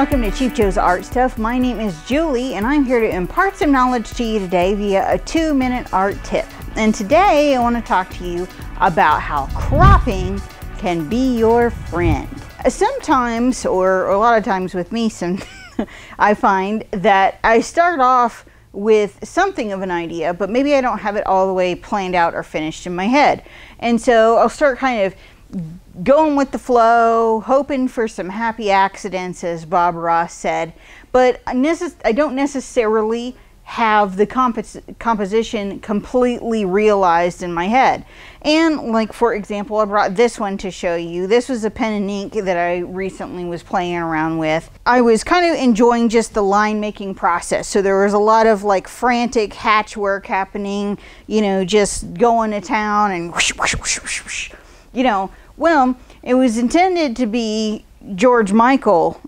welcome to Chief Joe's Art Stuff. My name is Julie and I'm here to impart some knowledge to you today via a 2-minute art tip. And today I want to talk to you about how cropping can be your friend. Sometimes, or a lot of times with me, I find that I start off with something of an idea, but maybe I don't have it all the way planned out or finished in my head. And so I'll start kind of going with the flow, hoping for some happy accidents, as Bob Ross said, but I don't necessarily have the composition completely realized in my head. And like, for example, I brought this one to show you. This was a pen and ink that I recently was playing around with. I was kind of enjoying just the line making process. So there was a lot of like frantic hatch work happening, you know, just going to town and whoosh, whoosh, whoosh, whoosh, whoosh. You know, well, it was intended to be George Michael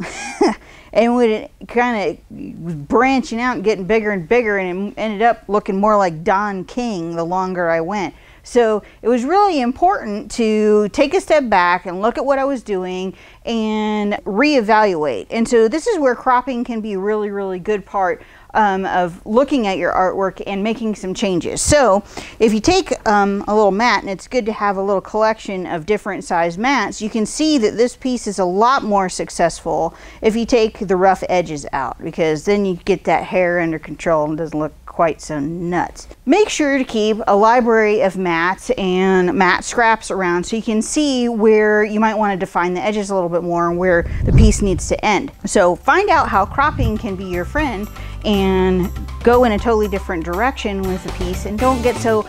and it kind of was branching out and getting bigger and bigger, and it ended up looking more like Don King the longer I went. So it was really important to take a step back and look at what I was doing and reevaluate. And so this is where cropping can be a really, really good part of looking at your artwork and making some changes. So if you take a little mat, and it's good to have a little collection of different size mats, you can see that this piece is a lot more successful if you take the rough edges out, because then you get that hair under control and it doesn't look quite so nuts. Make sure to keep a library of mats and mat scraps around so you can see where you might want to define the edges a little bit more and where the piece needs to end. So find out how cropping can be your friend and go in a totally different direction with the piece, and don't get so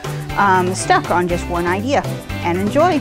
stuck on just one idea, and enjoy.